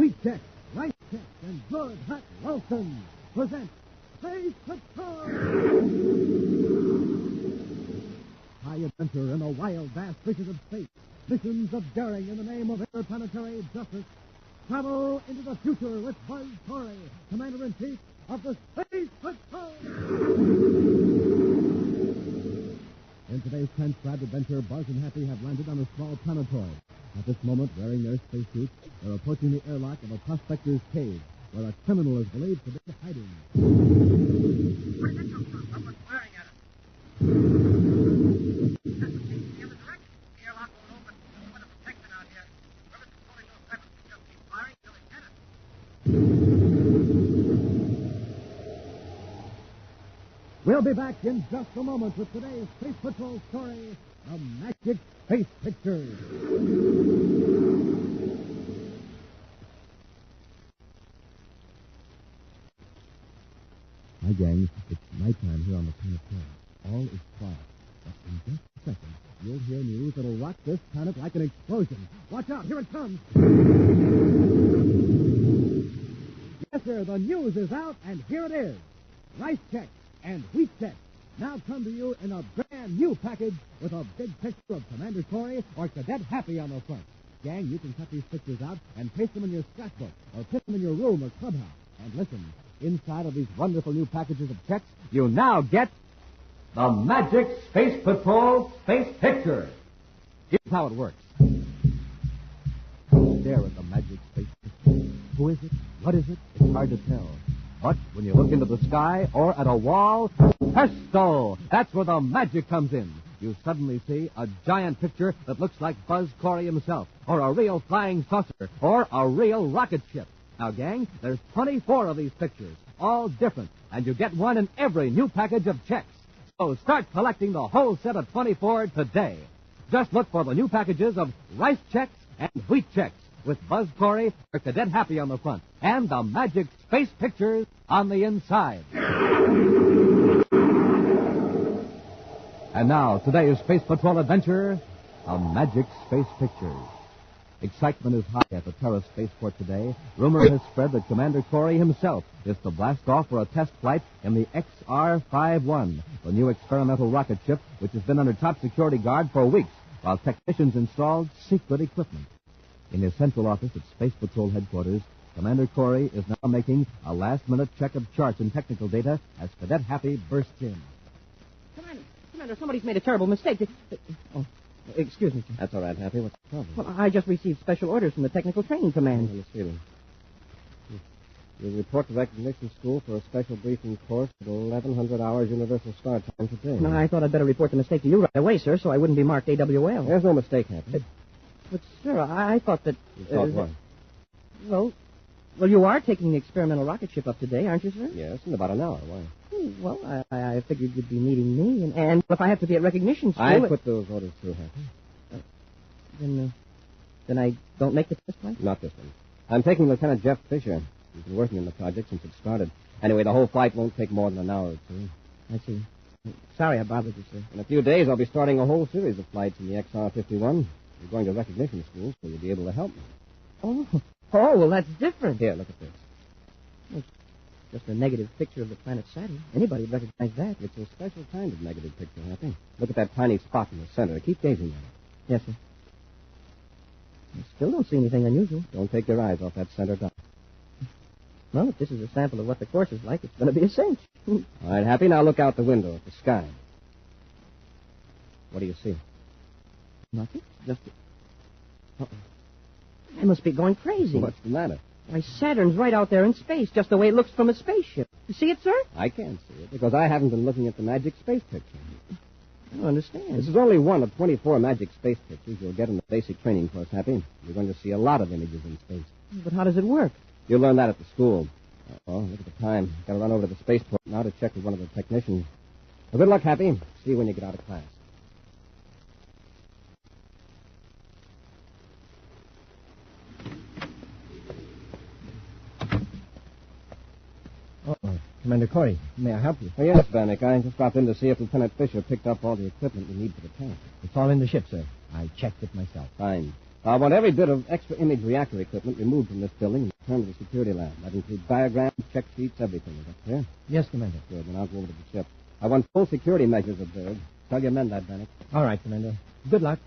Wheat Check, Rice Check, and Good Hot Wilson present Space Patrol! High adventure in the wild, vast reaches of space. Missions of daring in the name of interplanetary justice. Travel into the future with Buzz Corey, Commander-in-Chief of the Space Patrol! In today's transcribed adventure, Buzz and Happy have landed on a small planetoid. At this moment, wearing their spacesuits, they're approaching the airlock of a prospector's cave, where a criminal is believed to be hiding. Where did that come from? Someone's firing at us. That's the case in the other direction. The airlock won't open. There's a bit of protection out here. Whoever's controlling those weapons can just keep firing until they get us. We'll be back in just a moment with today's Space Patrol story, The Magic Space Pictures. Hi, gang. It's nighttime here on the planetarium. All is quiet. But in just a second, you'll hear news that'll rock this planet like an explosion. Watch out. Here it comes. Yes, sir. The news is out, and here it is. Rice Check and Wheat Check now come to you in a brand new package with a big picture of Commander Corey or Cadet Happy on the front. Gang, you can cut these pictures out and paste them in your scrapbook or put them in your room or clubhouse. And listen, inside of these wonderful new packages of checks, you now get the Magic Space Patrol Space Picture. Here's how it works. Stare at the Magic Space Picture. Who is it? What is it? It's hard to tell. But when you look into the sky or at a wall, presto! That's where the magic comes in. You suddenly see a giant picture that looks like Buzz Corey himself, or a real flying saucer, or a real rocket ship. Now, gang, there's 24 of these pictures, all different, and you get one in every new package of checks. So start collecting the whole set of 24 today. Just look for the new packages of Rice Checks and Wheat Checks, with Buzz Corey or Cadet Happy on the front, and the Magic Space Pictures on the inside. And now, today's Space Patrol adventure, a Magic Space Pictures. Excitement is high at the Terra Spaceport today. Rumor has spread that Commander Corey himself is to blast off for a test flight in the XR-51, the new experimental rocket ship which has been under top security guard for weeks, while technicians installed secret equipment. In his central office at Space Patrol headquarters, Commander Corey is now making a last-minute check of charts and technical data as Cadet Happy bursts in. Commander, somebody's made a terrible mistake. Oh, excuse me, sir. That's all right, Happy. What's the problem? Well, I just received special orders from the Technical Training Command. Let me see them. You'll report to Recognition School for a special briefing course at 1100 hours Universal Start Time today. No, I thought I'd better report the mistake to you right away, sir, so I wouldn't be marked AWL. There's no mistake, Happy. But, sir, I thought that... You thought what? Well, you are taking the experimental rocket ship up today, aren't you, sir? Yes, in about an hour. Why? Well, I figured you'd be needing me, and if I have to be at Recognition School... I put those orders through, Happy. Then I don't make the test flight? Not this one. I'm taking Lieutenant Jeff Fisher. He's been working on the project since it started. Anyway, the whole flight won't take more than an hour or two. I see. Sorry I bothered you, sir. In a few days, I'll be starting a whole series of flights in the XR-51. You're going to Recognition School, so you'll be able to help me. Oh, well, that's different. Here, look at this. It's just a negative picture of the planet Saturn. Anybody'd recognize that. It's a special kind of negative picture, Happy. Look at that tiny spot in the center. Keep gazing at it. Yes, sir. I still don't see anything unusual. Don't take your eyes off that center dot. Well, if this is a sample of what the course is like, it's going to be a cinch. All right, Happy, now look out the window at the sky. What do you see? Nothing. Just... Uh-oh. I must be going crazy. What's the matter? Why, Saturn's right out there in space, just the way it looks from a spaceship. You see it, sir? I can't see it, because I haven't been looking at the Magic Space Picture. I don't understand. This is only one of 24 Magic Space Pictures you'll get in the basic training course, Happy. You're going to see a lot of images in space. But how does it work? You'll learn that at the school. Oh, look at the time. Got to run over to the spaceport now to check with one of the technicians. Well, good luck, Happy. See you when you get out of class. Commander Corey, may I help you? Oh, yes, Bannock. I just dropped in to see if Lieutenant Fisher picked up all the equipment we need for the test. It's all in the ship, sir. I checked it myself. Fine. I want every bit of extra image reactor equipment removed from this building and returned to the security lab. That includes diagrams, check sheets, everything. Is that clear? Yes, Commander. Good. Then I'll go over to the ship. I want full security measures observed. Tell your men that, Bannock. All right, Commander. Good luck.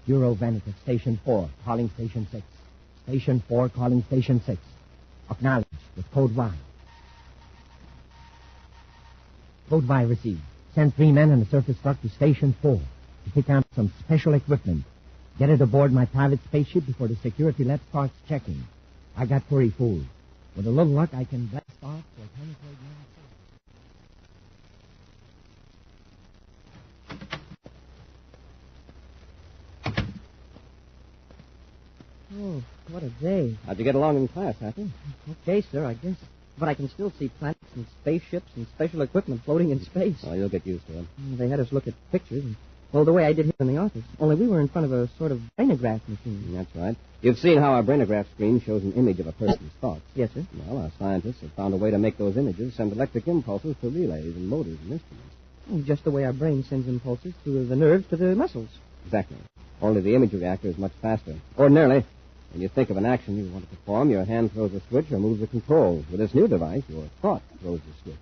Euro Vanica, Station 4, calling Station 6. Station 4, calling Station 6. Acknowledged with Code Y. Code Y received. Send 3 men and a surface truck to Station 4 to pick up some special equipment. Get it aboard my private spaceship before the security lab starts checking. I got Curry fooled. With a little luck, I can blast off for planetoid man. Oh, what a day. How'd you get along in class, Happy? Okay, sir, I guess. But I can still see planets and spaceships and special equipment floating in space. Well, you'll get used to it. They had us look at pictures, and, well, the way I did here in the office. Only we were in front of a sort of brainograph machine. That's right. You've seen how our brainograph screen shows an image of a person's thoughts. Yes, sir. Well, our scientists have found a way to make those images send electric impulses to relays and motors and instruments. Oh, just the way our brain sends impulses through the nerves to the muscles. Exactly. Only the image reactor is much faster. Ordinarily, when you think of an action you want to perform, your hand throws a switch or moves the controls. With this new device, your thought throws the switch.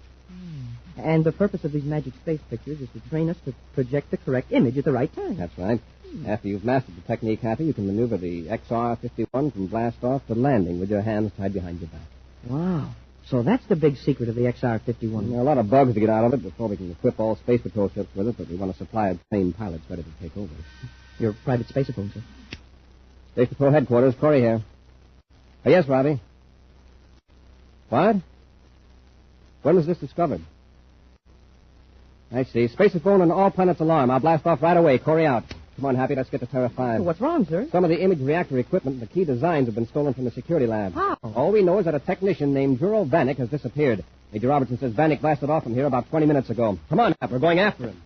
And the purpose of these magic space pictures is to train us to project the correct image at the right time. That's right. After you've mastered the technique, Happy, you can maneuver the XR-51 from blast-off to landing with your hands tied behind your back. Wow. So that's the big secret of the XR-51. There are a lot of bugs to get out of it before we can equip all Space Patrol ships with it, but we want to supply it trained pilots ready to take over. Your private space opponent, sir. Space Patrol headquarters, Corey here. Oh, yes, Robbie. What? When was this discovered? I see. Space phone and all planets alarm. I'll blast off right away. Corey out. Come on, Happy. Let's get to Terra 5. What's wrong, sir? Some of the image reactor equipment and the key designs have been stolen from the security lab. How? All we know is that a technician named Juro Vanek has disappeared. Major Robertson says Vanek blasted off from here about 20 minutes ago. Come on, Hap. We're going after him.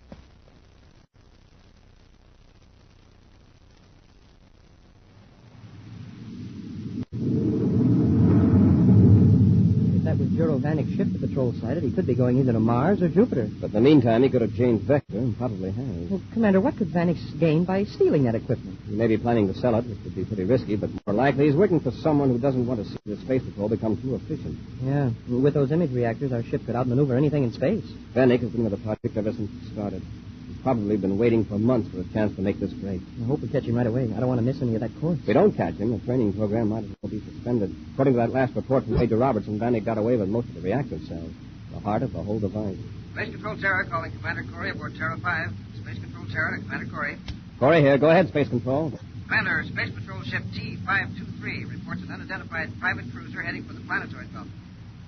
That was Juro Vanek's ship the patrol sighted. He could be going either to Mars or Jupiter. But in the meantime, he could have changed vector and probably has. Well, Commander, what could Vanek gain by stealing that equipment? He may be planning to sell it, which would be pretty risky, but more likely he's working for someone who doesn't want to see the Space Patrol become too efficient. Yeah. With those image reactors, our ship could outmaneuver anything in space. Vanek has been with the project ever since it started. He's probably been waiting for months for a chance to make this great. I hope we catch him right away. I don't want to miss any of that course. If we don't catch him, the training program might as well be suspended. According to that last report from Major Robertson, Vanek got away with most of the reactor cells, the heart of the whole device. Space Control Terra calling Commander Corey aboard Terra 5. Space Control Terra to Commander Corey. Corey here. Go ahead, Space Control. Commander, Space Patrol Ship T-523 reports an unidentified private cruiser heading for the planetoid belt.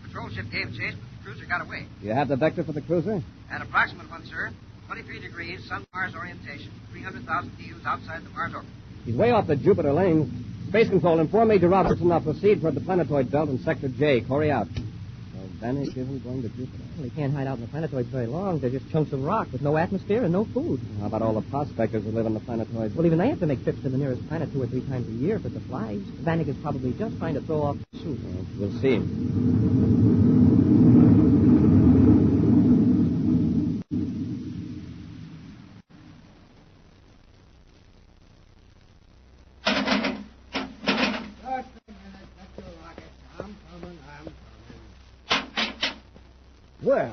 The patrol ship gave chase, but the cruiser got away. You have the vector for the cruiser? An approximate one, sir. 23 degrees, Sun-Mars orientation. 300,000 DUs outside the Mars orbit. He's way off the Jupiter lanes. Space Control, inform Major Robertson. I'll proceed toward the planetoid belt in Sector J. Corey out. So Vanek isn't going to Jupiter. Well, he can't hide out in the planetoids very long. They're just chunks of rock with no atmosphere and no food. How about all the prospectors who live on the planetoids? Well, even they have to make trips to the nearest planet 2 or 3 times a year for supplies. Vanek is probably just trying to throw off the suit. Well, we'll see. Well,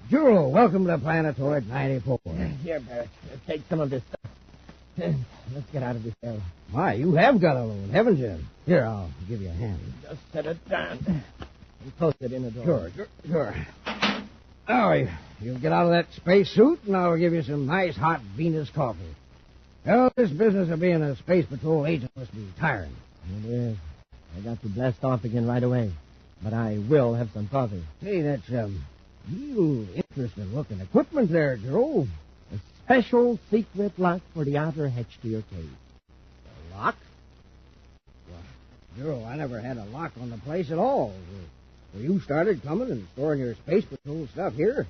Juro, welcome to Planetoid 94. Here, Barrett. Take some of this stuff. Let's get out of this area. My, you have got a load, haven't you? Here, I'll give you a hand. Just set it down. And post it in the door. Sure. Now, you'll get out of that space suit, and I'll give you some nice hot Venus coffee. Well, this business of being a Space Patrol agent must be tiring. It is. I got to blast off again right away. But I will have some coffee. Hey, that's, real interesting looking equipment there, Juro. A special secret lock for the outer hatch to your cage. A lock? Well, Juro, I never had a lock on the place at all. Well, you started coming and storing your Space Patrol stuff here.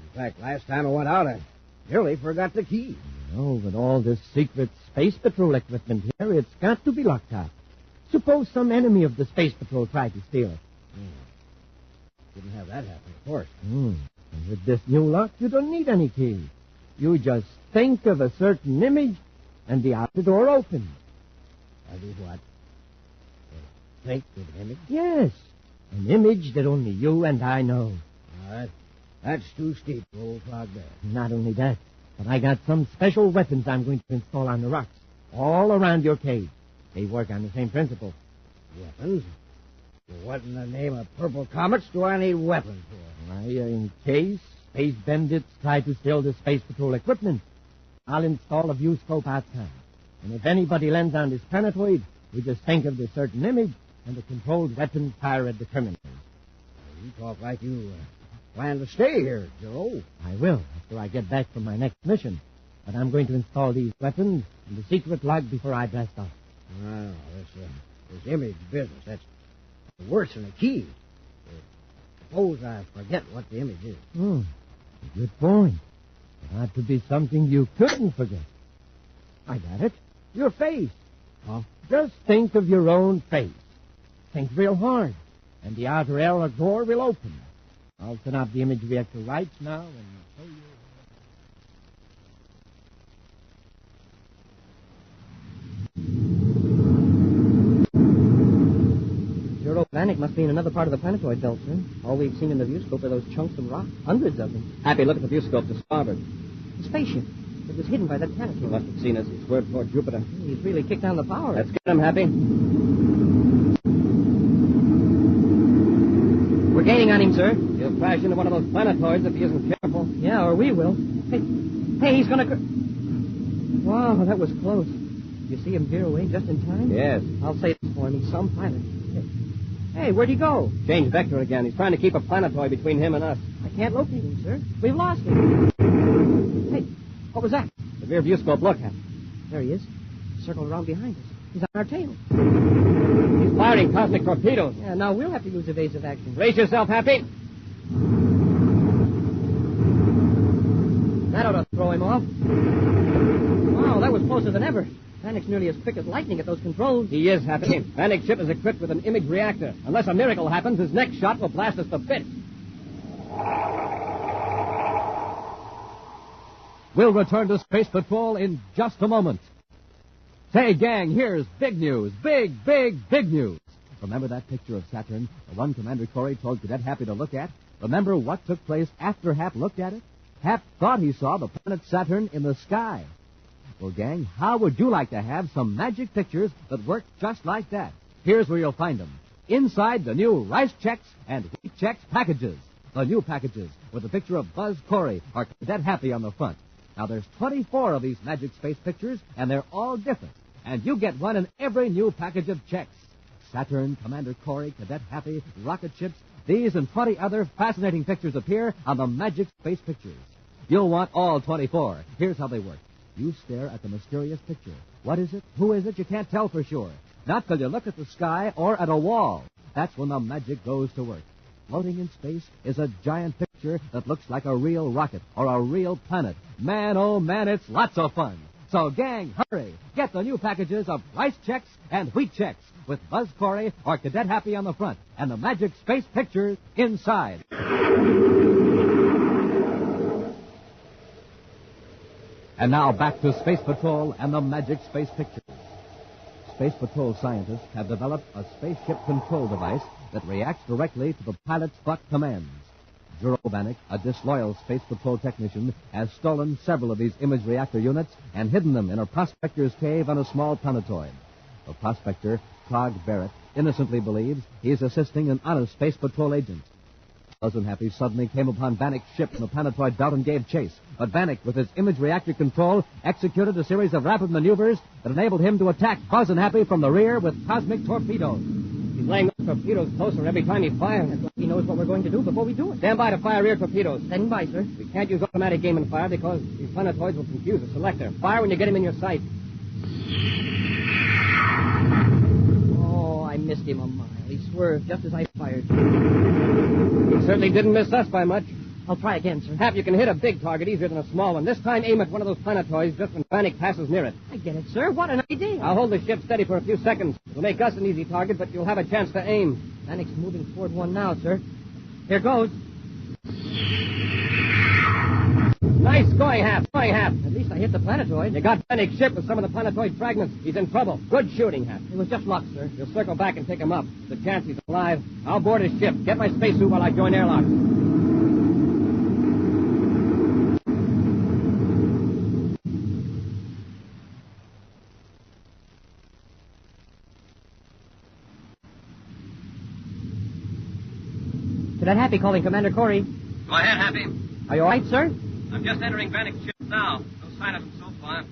In fact, last time I went out, I nearly forgot the key. Oh, with all this secret Space Patrol equipment here, it's got to be locked up. Suppose some enemy of the Space Patrol tried to steal it. Couldn't have that happen, of course. And with this new lock, you don't need any key. You just think of a certain image, and the outer door opens. I do what? Think of an image? Yes, an image that only you and I know. All right. That's too steep for old Frog Bear. Not only that, but I got some special weapons I'm going to install on the rocks, all around your cave. They work on the same principle. Weapons? Well, what in the name of purple comets do I need weapons for? Why, in case space bandits try to steal the Space Patrol equipment, I'll install a view scope outside. And if anybody lands on this planetoid, we just think of the certain image, and the controlled weapon fire at the terminal. You talk like you plan to stay here, Joe. I will, after I get back from my next mission. But I'm going to install these weapons in the secret log before I blast off. Well, this image business, that's worse than a key. Suppose I forget what the image is. Good point. It ought to be something you couldn't forget. I got it. Your face. Huh? Just think of your own face. Think real hard, and the outer L door will open. I'll set up the image reactor right now and show you. Vanek must be in another part of the planetoid belt, sir. All we've seen in the viewscope are those chunks of rock. Hundreds of them. Happy, look at the viewscope to starboard. The spaceship. It was hidden by that planetoid. He must have seen us. He swerved toward Jupiter. He's really kicked down the power. Let's get him, Happy. We're gaining on him, sir. He'll crash into one of those planetoids if he isn't careful. Yeah, or we will. Hey, he's going to... Wow, that was close. You see him veer away just in time? Yes. I'll say this for him. He's some pilot. Hey, where'd he go? Changed vector again. He's trying to keep a planetoid between him and us. I can't locate him, sir. We've lost him. Hey, what was that? The rear viewscope. Look at him. There he is. Circled around behind us. He's on our tail. He's firing cosmic torpedoes. Yeah, now we'll have to use evasive action. Brace yourself, Happy. That ought to throw him off. Wow, that was closer than ever. Vanek's nearly as quick as lightning at those controls. He is, Happy. Vanek's ship is equipped with an image reactor. Unless a miracle happens, his next shot will blast us to bits. We'll return to Space Patrol in just a moment. Say, gang, here's big news. Big news. Remember that picture of Saturn, the one Commander Corey told Cadet Happy to look at? Remember what took place after Hap looked at it? Hap thought he saw the planet Saturn in the sky. Well, gang, how would you like to have some magic pictures that work just like that? Here's where you'll find them. Inside the new Rice Chex and Wheat Chex packages. The new packages with a picture of Buzz Corey or Cadet Happy on the front. Now, there's 24 of these magic space pictures, and they're all different. And you get one in every new package of Chex. Saturn, Commander Corey, Cadet Happy, rocket ships. These and 20 other fascinating pictures appear on the magic space pictures. You'll want all 24. Here's how they work. You stare at the mysterious picture. What is it? Who is it? You can't tell for sure. Not till you look at the sky or at a wall. That's when the magic goes to work. Floating in space is a giant picture that looks like a real rocket or a real planet. Man, oh man, it's lots of fun. So, gang, hurry. Get the new packages of Rice Chex and Wheat Chex with Buzz Corey or Cadet Happy on the front and the magic space pictures inside. And now back to Space Patrol and the magic space pictures. Space Patrol scientists have developed a spaceship control device that reacts directly to the pilot's buck commands. Juro Vanek, a disloyal Space Patrol technician, has stolen several of these image reactor units and hidden them in a prospector's cave on a small planetoid. The prospector, Tog Barrett, innocently believes he's assisting an honest Space Patrol agent. Buzz and Happy suddenly came upon Vanek's ship in the planetoid belt and gave chase. But Vanek, with his image reactor control, executed a series of rapid maneuvers that enabled him to attack Buzz and Happy from the rear with cosmic torpedoes. He's laying those torpedoes closer every time he fires. That's why he knows what we're going to do before we do it. Stand by to fire rear torpedoes. Standing by, sir. We can't use automatic aim and fire because these planetoids will confuse the selector. Fire when you get him in your sight. Oh, I missed him a mile. He swerved just as I fired. He certainly didn't miss us by much. I'll try again, sir. Hap, you can hit a big target easier than a small one. This time, aim at one of those planetoids just when Vanek passes near it. I get it, sir. What an idea. I'll hold the ship steady for a few seconds. It'll make us an easy target, but you'll have a chance to aim. Vanek's moving toward one now, sir. Here goes. Nice going, Hap. Going, Hap. At least I hit the planetoid. You got Vanek's ship with some of the planetoid fragments. He's in trouble. Good shooting, Hap. It was just luck, sir. You'll circle back and pick him up. There's a chance he's alive. I'll board his ship. Get my spacesuit while I join airlock. Cadet Happy calling Commander Corey. Go ahead, Happy. Are you all right, sir? I'm just entering Vanek's ship now. No sign of him so far.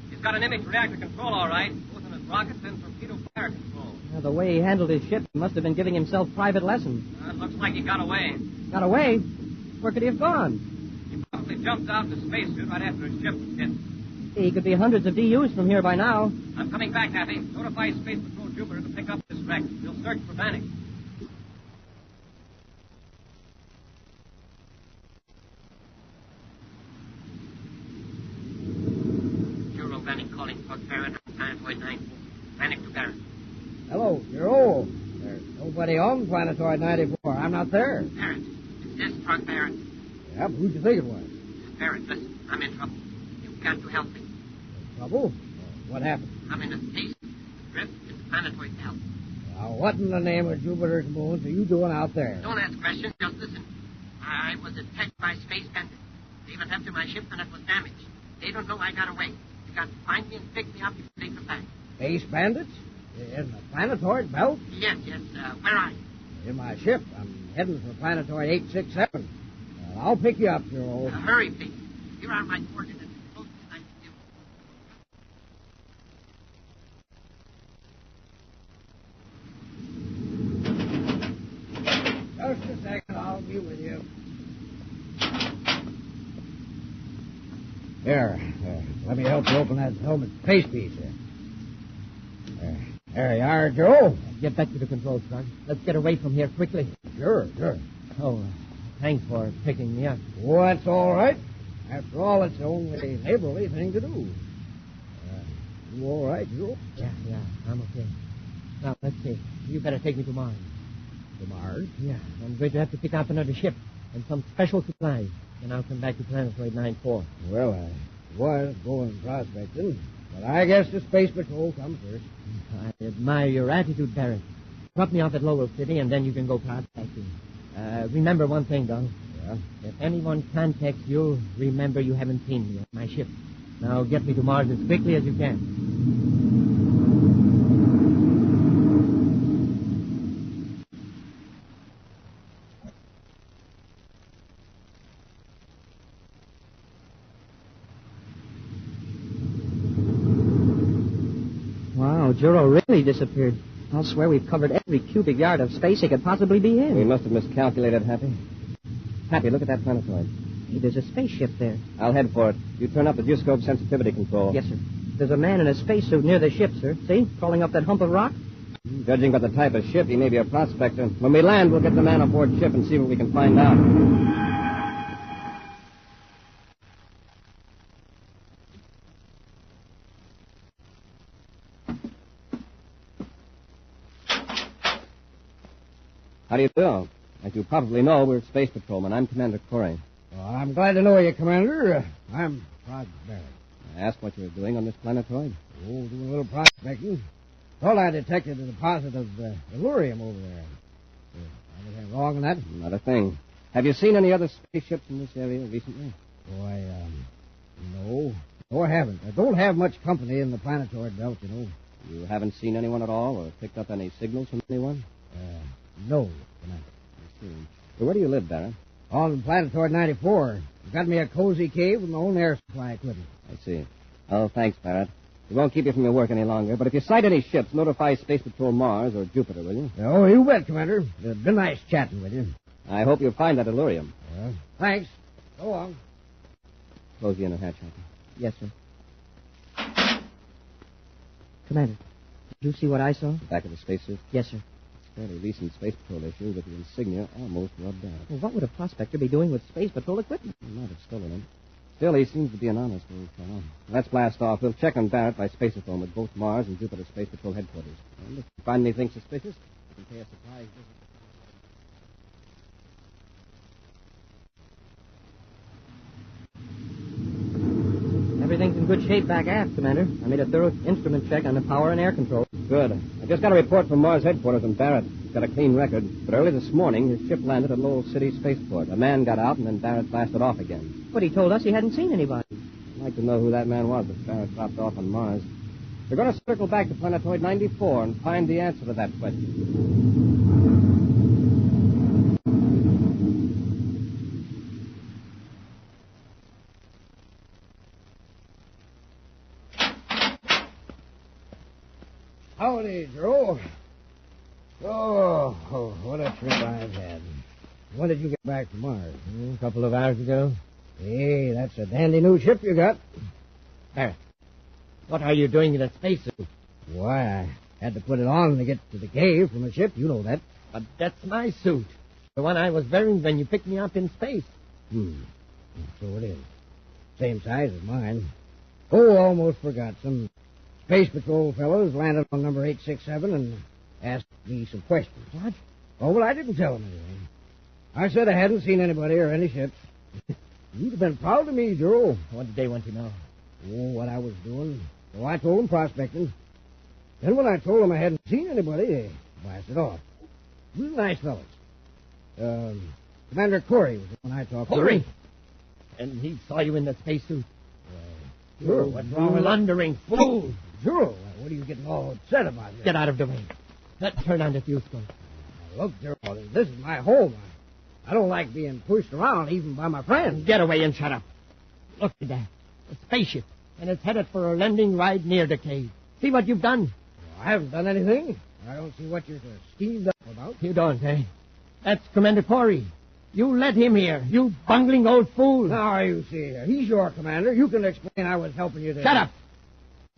He's got an image reactor control, all right, both in his rockets and torpedo fire control. Well, the way he handled his ship, he must have been giving himself private lessons. It looks like he got away. Got away? Where could he have gone? He probably jumped out in a spacesuit right after his ship was hit. He could be hundreds of DUs from here by now. I'm coming back, Happy. Notify Space Patrol Jupiter to pick up this wreck. We'll search for Vanek. Vanek calling for Barrett on Planetoid 94. Vanek to Barrett. Hello, Zero. There's nobody on Planetoid 94. I'm not there. Barrett, it's this truck, Barrett. Yeah, but who'd you think it was? Barrett, listen, I'm in trouble. You've got to help me. Trouble? What happened? I'm in a space drift in the Planetoid belt. Now, what in the name of Jupiter's moons are you doing out there? Don't ask questions, just listen. I was attacked by space bandits. They went after my ship and it was damaged. They don't know I got away. Got to find me and pick me up before they come back. Space bandits? In the planetoid belt? Yes. Where are you? In my ship. I'm heading for planetoid 867. I'll pick you up, Zero. Hurry, please. Here are my coordinates. Close as I can give. Just a second. I'll be with you. Here, let me help you open that helmet face piece here. There you are, Joe. Get back to the control truck. Let's get away from here quickly. Sure. Oh, thanks for picking me up. Oh, that's all right. After all, it's the only neighborly thing to do. You all right, Joe? Yeah, I'm okay. Now, let's see. You better take me to Mars. To Mars? Yeah, I'm going to have to pick up another ship and some special supplies. And I'll come back to Planetoid 94. Well, I was going prospecting, but I guess the Space Patrol comes first. I admire your attitude, Barrett. Drop me off at Lowell City, and then you can go prospecting. Remember one thing, though. Yeah? If anyone contacts you, remember you haven't seen me on my ship. Now get me to Mars as quickly as you can. Wow, Juro really disappeared. I'll swear we've covered every cubic yard of space he could possibly be in. We must have miscalculated, Happy. Happy, look at that planetoid. Hey, there's a spaceship there. I'll head for it. You turn up the geoscope sensitivity control. Yes, sir. There's a man in a spacesuit near the ship, sir. See? Crawling up that hump of rock. Judging by the type of ship, he may be a prospector. When we land, we'll get the man aboard ship and see what we can find out. How do you do? As you probably know, we're space patrolmen. I'm Commander Corey. Well, I'm glad to know you, Commander. I'm Rod Barrett. I asked what you were doing on this planetoid. Oh, doing a little prospecting. Thought I detected a deposit of tellurium over there. Anything wrong in that? Not a thing. Have you seen any other spaceships in this area recently? Oh, no. No, I haven't. I don't have much company in the planetoid belt, you know. You haven't seen anyone at all or picked up any signals from anyone? No, Commander. I see. So where do you live, Barrett? On planetoid 94. Got me a cozy cave with my own air supply equipment. I see. Oh, thanks, Barrett. We won't keep you from your work any longer, but if you sight any ships, notify Space Patrol Mars or Jupiter, will you? Oh, you bet, Commander. It's been nice chatting with you. I hope you find that tellurium. Thanks. So long. Close the inner hatch, Happy. Yes, sir. Commander, did you see what I saw? Back of the spacesuit. Yes, sir. Fairly recent Space Patrol issue with the insignia almost rubbed out. Well, what would a prospector be doing with Space Patrol equipment? He might have stolen it. Still, he seems to be an honest old fellow. Let's blast off. We'll check on Barrett by spaceophone with both Mars and Jupiter Space Patrol headquarters. And if we find anything suspicious, we can pay a surprise visit. Everything's in good shape back aft, Commander. I made a thorough instrument check on the power and air control. Good. I just got a report from Mars headquarters on Barrett. He's got a clean record. But early this morning, his ship landed at Lowell City Spaceport. A man got out, and then Barrett blasted off again. But he told us he hadn't seen anybody. I'd like to know who that man was that Barrett dropped off on Mars. We're going to circle back to Planetoid 94 and find the answer to that question. Howdy, Joe. Oh, what a trip I've had. When did you get back from Mars? A couple of hours ago. Hey, that's a dandy new ship you got. Barrett, what are you doing in that spacesuit? Why, I had to put it on to get to the cave from the ship. You know that. But that's my suit. The one I was wearing when you picked me up in space. So it is. Same size as mine. Oh, almost forgot. Some Space Patrol fellows landed on number 867 and asked me some questions. What? Oh, well, I didn't tell them anything. I said I hadn't seen anybody or any ships. You'd have been proud of me, Joe. What did they want to know? Oh, what I was doing. So I told them prospecting. Then when I told them I hadn't seen anybody, they blasted off. Real nice fellas. Commander Corey was the one I talked to. Corey? And he saw you in that spacesuit? Sure. What's wrong with blundering fool? Sure. What are you getting all upset about here? Get out of the way. Let's turn on the fuse scope. Look, Joe, this is my home. I don't like being pushed around even by my friends. Get away and shut up. Look at that. A spaceship. And it's headed for a landing right near the cave. See what you've done? Well, I haven't done anything. I don't see what you're so steamed up about. You don't, eh? That's Commander Corey. You led him here. You bungling old fool. Now, you see here. He's your commander. You can explain I was helping you there. Shut up.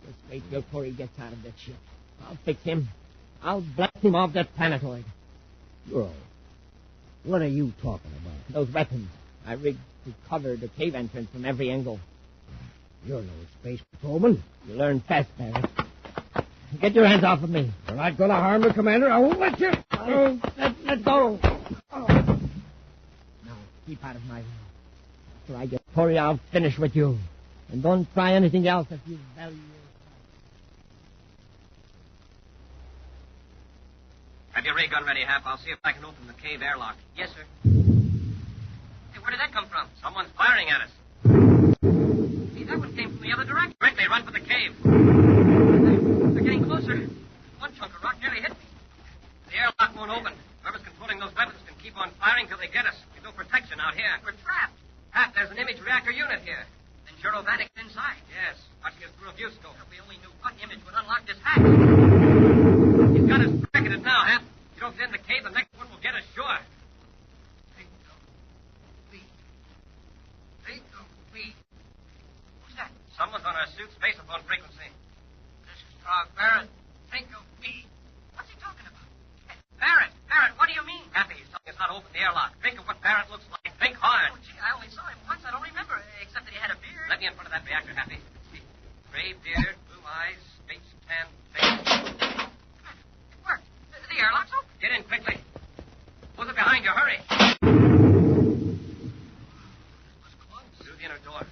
Just wait till Corey gets out of that ship. I'll fix him. I'll blast him off that planetoid. Girl, what are you talking about? Those weapons. I rigged to cover the cave entrance from every angle. You're no space patrolman. You learn fast, Barrett. Get your hands off of me. You're not going to harm the commander. I won't let you. Let go. Now, keep out of my way. After I get Corey, I'll finish with you. And don't try anything else if you value your life. Have your ray gun ready, Hap. I'll see if I can open the cave airlock. Yes, sir. Hey, where did that come from? Someone's firing at us. See, that one came from the other direction. Quickly, run for the cave. They're getting closer. One chunk of rock nearly hit me. The airlock won't open. Whoever's controlling those weapons can keep on firing till they get us. There's no protection out here. We're trapped. Hap, there's an image reactor unit here. Then Jurovanic's inside. Yes, watching us through a view scope. If we only knew what image would unlock this hatch. He's got us bracketed now, Hap. If you don't get in the cave, the next one will get us sure. Think of me. Think of me. Who's that? Someone's on our suit spaceophone frequency. This is Frog Barrett. Think of me. What's he talking about? Hey, Barrett, what do you mean? Happy, he's telling us how to open the airlock. Think of what Barrett looks like. Think hard. Oh, gee, I only saw him once. I don't remember, except that he had a beard. Let me in front of that reactor, Happy. See. Gray beard, blue eyes, space tan face. It worked. The airlock's open. Get in quickly. Close it behind you. Hurry. It was close. Through the inner door.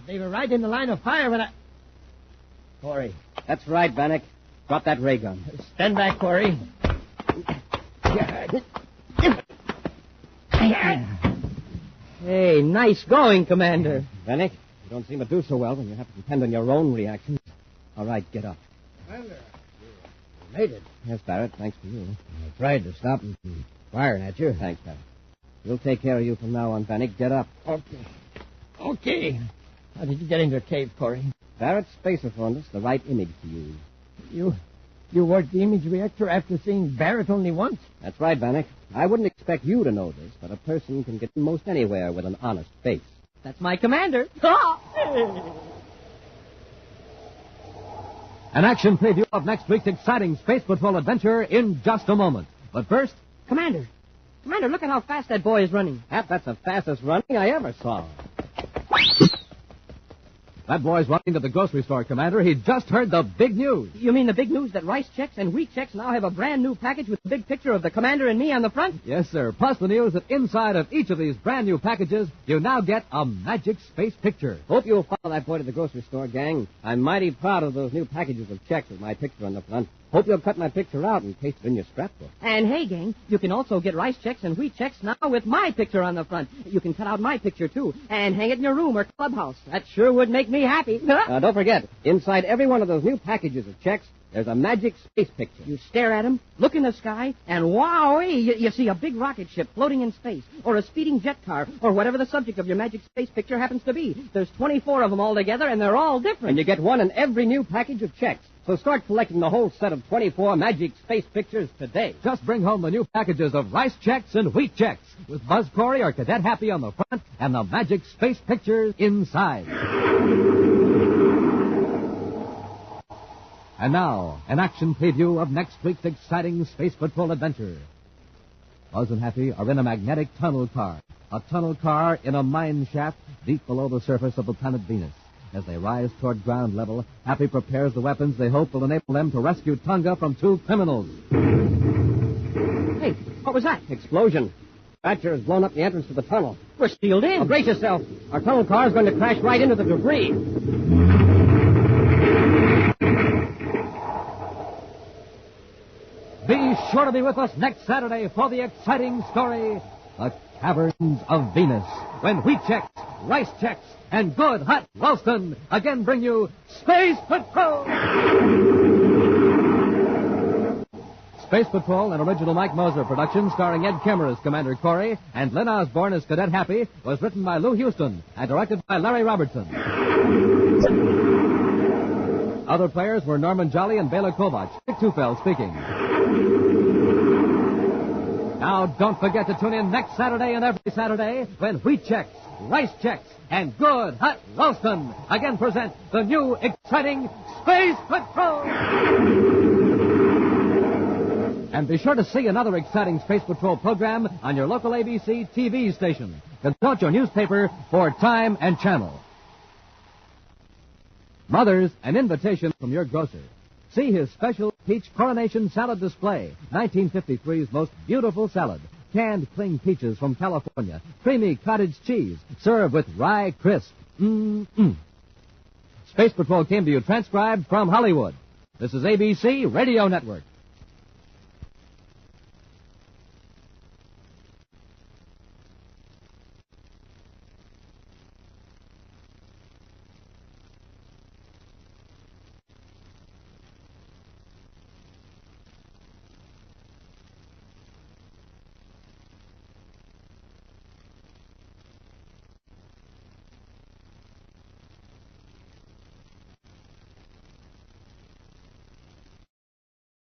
They were right in the line of fire when I... Corey. That's right, Bannock. Drop that ray gun. Stand back, Corey. Hey, nice going, Commander. Bannock, you don't seem to do so well when you have to depend on your own reactions. All right, get up. Commander, you made it. Yes, Barrett, thanks to you. I tried to stop him from firing at you. Thanks, Barrett. We'll take care of you from now on, Bannock. Get up. Okay. How did you get into the cave, Corey? Barrett spaceophoned us the right image to use. You worked the image reactor after seeing Barrett only once? That's right, Bannock. I wouldn't expect you to know this, but a person can get most anywhere with an honest face. That's my commander. An action preview of next week's exciting Space Patrol adventure in just a moment. But first... Commander, look at how fast that boy is running. Hap, that's the fastest running I ever saw. That boy's running to the grocery store, Commander. He just heard the big news. You mean the big news that Rice Checks and Wheat Checks now have a brand new package with a big picture of the Commander and me on the front? Yes, sir. Plus the news that inside of each of these brand new packages, you now get a magic space picture. Hope you'll follow that boy to the grocery store, gang. I'm mighty proud of those new packages of checks with my picture on the front. Hope you'll cut my picture out and paste it in your scrapbook. And hey, gang, you can also get Rice Checks and Wheat Checks now with my picture on the front. You can cut out my picture, too, and hang it in your room or clubhouse. That sure would make me happy. Don't forget, inside every one of those new packages of checks, there's a magic space picture. You stare at him, look in the sky, and wowee, you see a big rocket ship floating in space, or a speeding jet car, or whatever the subject of your magic space picture happens to be. There's 24 of them all together, and they're all different. And you get one in every new package of checks. So start collecting the whole set of 24 magic space pictures today. Just bring home the new packages of Rice Checks and Wheat Checks with Buzz Corey or Cadet Happy on the front and the magic space pictures inside. And now, an action preview of next week's exciting Space Patrol adventure. Buzz and Happy are in a magnetic tunnel car. A tunnel car in a mine shaft deep below the surface of the planet Venus. As they rise toward ground level, Happy prepares the weapons they hope will enable them to rescue Tonga from two criminals. Hey, what was that? Explosion. Thatcher has blown up the entrance to the tunnel. We're sealed in. Oh, brace yourself. Our tunnel car is going to crash right into the debris. Be sure to be with us next Saturday for the exciting story, The Caverns of Venus, when Wheat Checks, Rice Checks, and Good Hot Ralston again bring you Space Patrol! Space Patrol, an original Mike Moser production starring Ed Kemmer as Commander Corey and Lynn Osborne as Cadet Happy, was written by Lou Houston and directed by Larry Robertson. Other players were Norman Jolly and Bela Kovac. Dick Tufeld speaking. Now, don't forget to tune in next Saturday and every Saturday when Wheat Checks, Rice Checks, and Good Hot Ralston again present the new exciting Space Patrol! And be sure to see another exciting Space Patrol program on your local ABC TV station. Consult your newspaper for time and channel. Mothers, an invitation from your grocer. See his special peach coronation salad display, 1953's most beautiful salad. Canned cling peaches from California, creamy cottage cheese, served with rye crisp. Space Patrol came to you transcribed from Hollywood. This is ABC Radio Network.